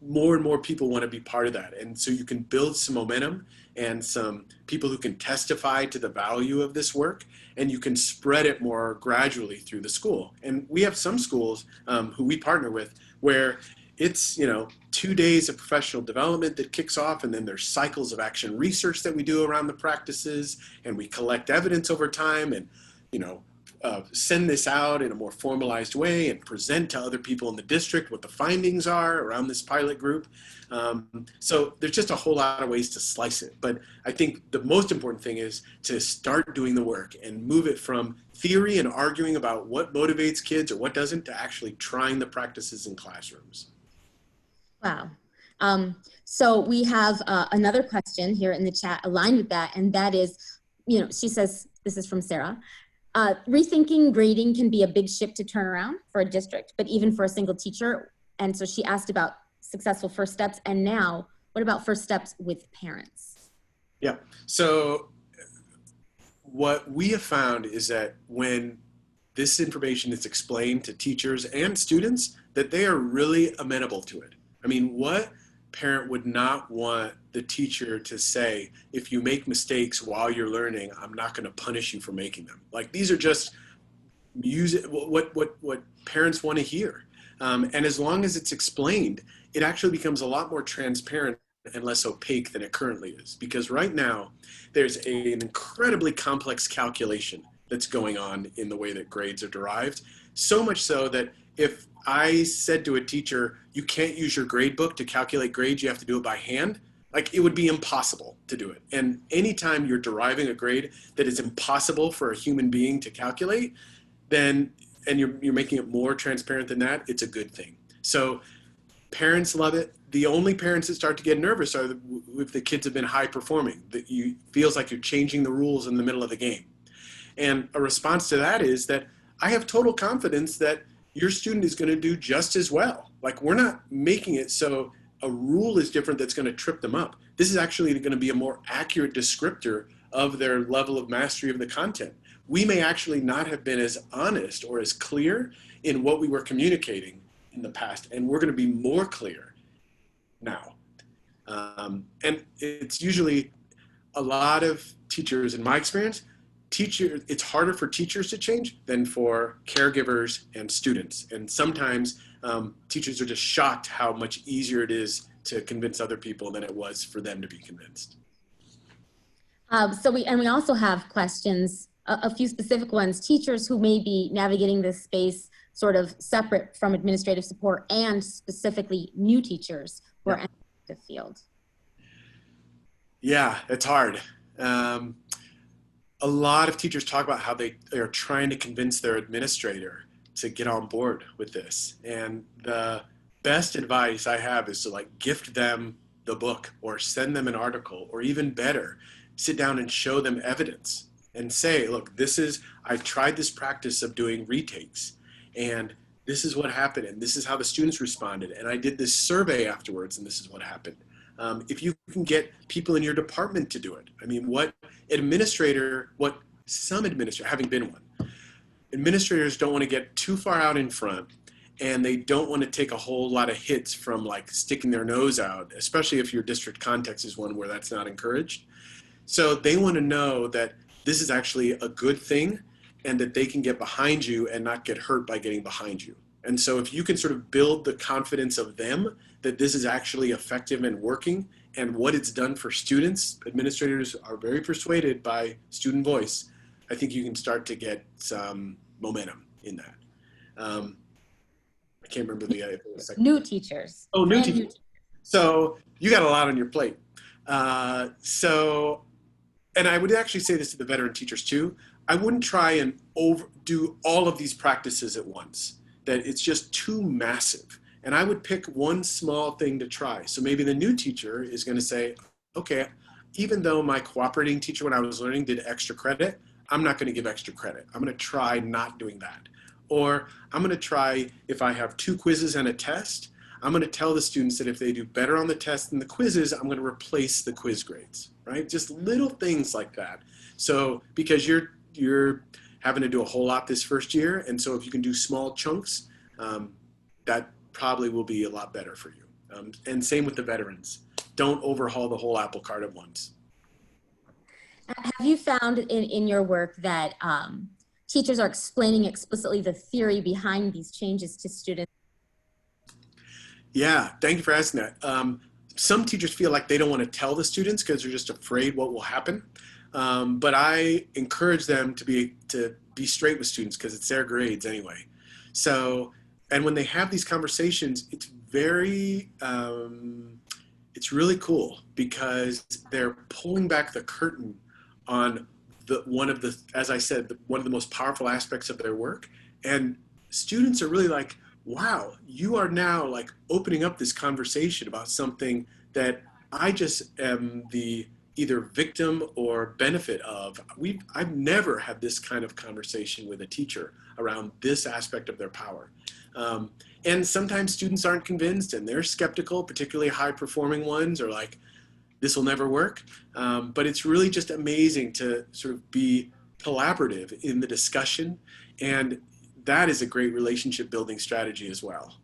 more and more people want to be part of that. And so you can build some momentum and some people who can testify to the value of this work, and you can spread it more gradually through the school. And we have some schools who we partner with where it's 2 days of professional development that kicks off, and then there's cycles of action research that we do around the practices, and we collect evidence over time and send this out in a more formalized way and present to other people in the district what the findings are around this pilot group. So there's just a whole lot of ways to slice it. But I think the most important thing is to start doing the work and move it from theory and arguing about what motivates kids or what doesn't to actually trying the practices in classrooms. Wow. So we have another question here in the chat aligned with that, and that is, she says, this is from Sarah, rethinking grading can be a big ship to turn around for a district, but even for a single teacher. And so she asked about successful first steps, and now what about first steps with parents? Yeah, so what we have found is that when this information is explained to teachers and students, that they are really amenable to it. I mean, what parent would not want the teacher to say, if you make mistakes while you're learning, I'm not going to punish you for making them? Like, these are just what parents want to hear. And as long as it's explained, it actually becomes a lot more transparent and less opaque than it currently is. Because right now, there's an incredibly complex calculation that's going on in the way that grades are derived. So much so that if I said to a teacher, you can't use your grade book to calculate grades, you have to do it by hand, like, it would be impossible to do it. And anytime you're deriving a grade that is impossible for a human being to calculate, then, and you're making it more transparent than that, it's a good thing. So parents love it. The only parents that start to get nervous are if the kids have been high performing, that you feels like you're changing the rules in the middle of the game. And a response to that is that I have total confidence that your student is going to do just as well. Like, we're not making it so a rule is different that's going to trip them up. This is actually going to be a more accurate descriptor of their level of mastery of the content. We may actually not have been as honest or as clear in what we were communicating in the past, and we're going to be more clear now. And it's usually a lot of teachers, in my experience, it's harder for teachers to change than for caregivers and students. And sometimes teachers are just shocked how much easier it is to convince other people than it was for them to be convinced. So we also have questions, a few specific ones. Teachers who may be navigating this space sort of separate from administrative support, and specifically new teachers who are entering the field. Yeah, it's hard. A lot of teachers talk about how they are trying to convince their administrator to get on board with this. And the best advice I have is to gift them the book or send them an article, or even better, sit down and show them evidence and say, look, I tried this practice of doing retakes, and this is what happened, and this is how the students responded, and I did this survey afterwards, and this is what happened. If you can get people in your department to do it, I mean, some administrator, having been one, administrators don't want to get too far out in front, and they don't want to take a whole lot of hits from sticking their nose out, especially if your district context is one where that's not encouraged. So they want to know that this is actually a good thing, and that they can get behind you and not get hurt by getting behind you. And so if you can sort of build the confidence of them that this is actually effective and working, and what it's done for students, administrators are very persuaded by student voice, I think you can start to get some momentum in that. I can't remember the second. New teachers. Oh, new teachers. So you got a lot on your plate. So and I would actually say this to the veteran teachers too, I wouldn't try and overdo all of these practices at once, that it's just too massive. And I would pick one small thing to try. So maybe the new teacher is going to say, okay, even though my cooperating teacher when I was learning did extra credit, I'm not going to give extra credit. I'm going to try not doing that. Or I'm going to try, if I have 2 quizzes and a test, I'm going to tell the students that if they do better on the test than the quizzes, I'm going to replace the quiz grades, right? Just little things like that. So because you're having to do a whole lot this first year, and so if you can do small chunks, that probably will be a lot better for you. And same with the veterans. Don't overhaul the whole apple cart at once. Have you found in your work that teachers are explaining explicitly the theory behind these changes to students? Yeah, thank you for asking that. Some teachers feel like they don't want to tell the students because they're just afraid what will happen. But I encourage them to be straight with students because it's their grades anyway. So, and when they have these conversations, it's it's really cool because they're pulling back the curtain on as I said, one of the most powerful aspects of their work. And students are really like, wow, you are now like opening up this conversation about something that I just am the either victim or benefit of. I've never had this kind of conversation with a teacher around this aspect of their power. And sometimes students aren't convinced and they're skeptical, particularly high performing ones are like, this will never work. But it's really just amazing to sort of be collaborative in the discussion. And that is a great relationship building strategy as well.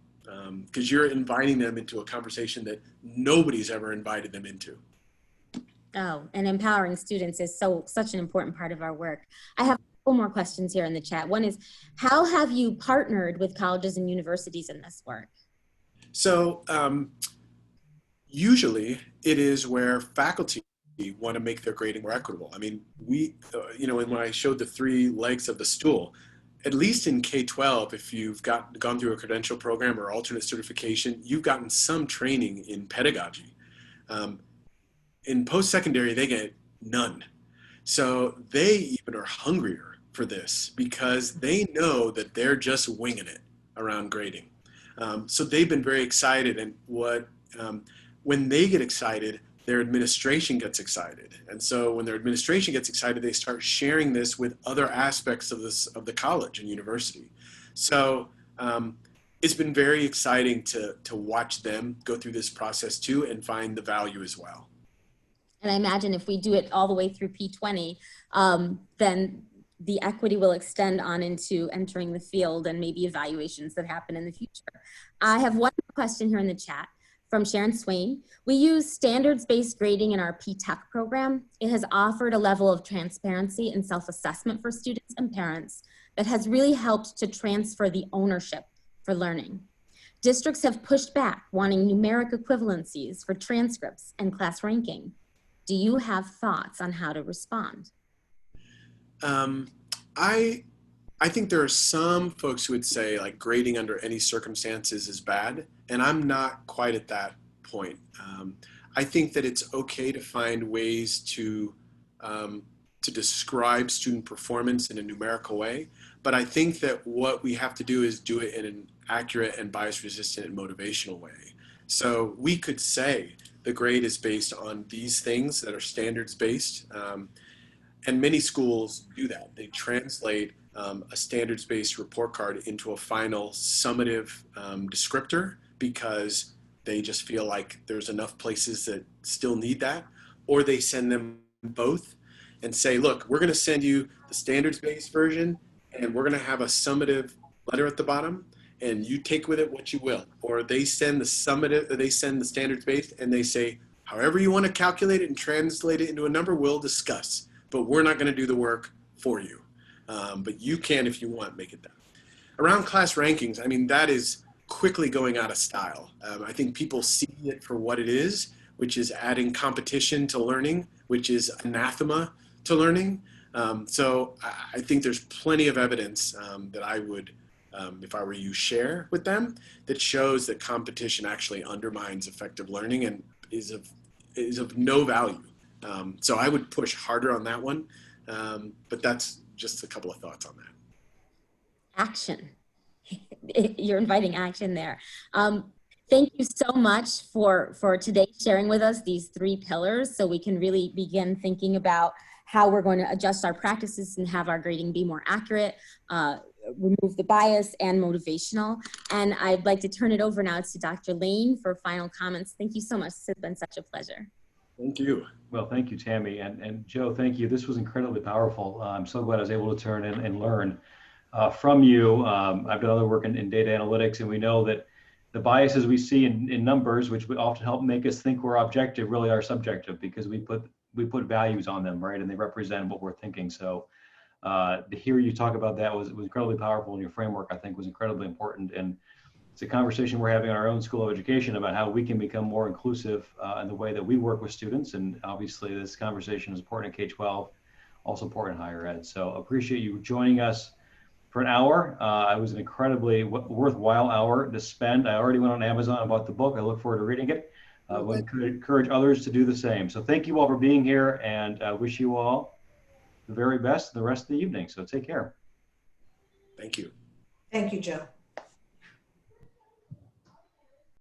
Because you're inviting them into a conversation that nobody's ever invited them into. Oh, and empowering students is such an important part of our work. I have a couple more questions here in the chat. One is, how have you partnered with colleges and universities in this work? So usually it is where faculty want to make their grading more equitable. I mean, when I showed the 3 legs of the stool, at least in K-12, if you've gone through a credential program or alternate certification, you've gotten some training in pedagogy. In post-secondary, they get none. So they even are hungrier for this because they know that they're just winging it around grading. So they've been very excited, and when they get excited, their administration gets excited. And so when their administration gets excited, they start sharing this with other aspects of the college and university. So it's been very exciting to watch them go through this process too and find the value as well. And I imagine if we do it all the way through P20, then the equity will extend on into entering the field and maybe evaluations that happen in the future. I have one question here in the chat from Sharon Swain. We use standards-based grading in our P-TECH program. It has offered a level of transparency and self-assessment for students and parents that has really helped to transfer the ownership for learning. Districts have pushed back, wanting numeric equivalencies for transcripts and class ranking. Do you have thoughts on how to respond? I think there are some folks who would say like grading under any circumstances is bad, and I'm not quite at that point. I think that it's okay to find ways to describe student performance in a numerical way, but I think that what we have to do is do it in an accurate and bias-resistant and motivational way. So we could say the grade is based on these things that are standards-based, and many schools do that. They translate a standards-based report card into a final summative descriptor because they just feel like there's enough places that still need that, or they send them both and say, look, we're going to send you the standards-based version and we're going to have a summative letter at the bottom and you take with it what you will. Or they send the standards-based and they say, however you want to calculate it and translate it into a number, we'll discuss, but we're not going to do the work for you. But you can, if you want, make it that. Around class rankings, I mean, that is quickly going out of style. I think people see it for what it is, which is adding competition to learning, which is anathema to learning. So I think there's plenty of evidence that I would, if I were you, share with them that shows that competition actually undermines effective learning and is of no value So I would push harder on that one, but that's just a couple of thoughts on that. Action. You're inviting action there. Thank you so much for today sharing with us these 3 pillars so we can really begin thinking about how we're going to adjust our practices and have our grading be more accurate, remove the bias and motivational. And I'd like to turn it over now to Dr. Lane for final comments. Thank you so much. It's been such a pleasure. Thank you. Well, thank you, Tammy. And Joe, thank you. This was incredibly powerful. I'm so glad I was able to turn in and learn from you. I've done other work in data analytics, and we know that the biases we see in numbers, which would often help make us think we're objective, really are subjective because we put values on them, right? And they represent what we're thinking. So to hear you talk about that was incredibly powerful, and your framework, I think, was incredibly important. And it's a conversation we're having in our own School of Education about how we can become more inclusive in the way that we work with students. And obviously this conversation is important in K-12, also important in higher ed. So appreciate you joining us for an hour. It was an incredibly worthwhile hour to spend. I already went on Amazon and bought the book. I look forward to reading it. Would encourage others to do the same. So thank you all for being here, and I wish you all the very best the rest of the evening. So take care. Thank you. Thank you, Joe.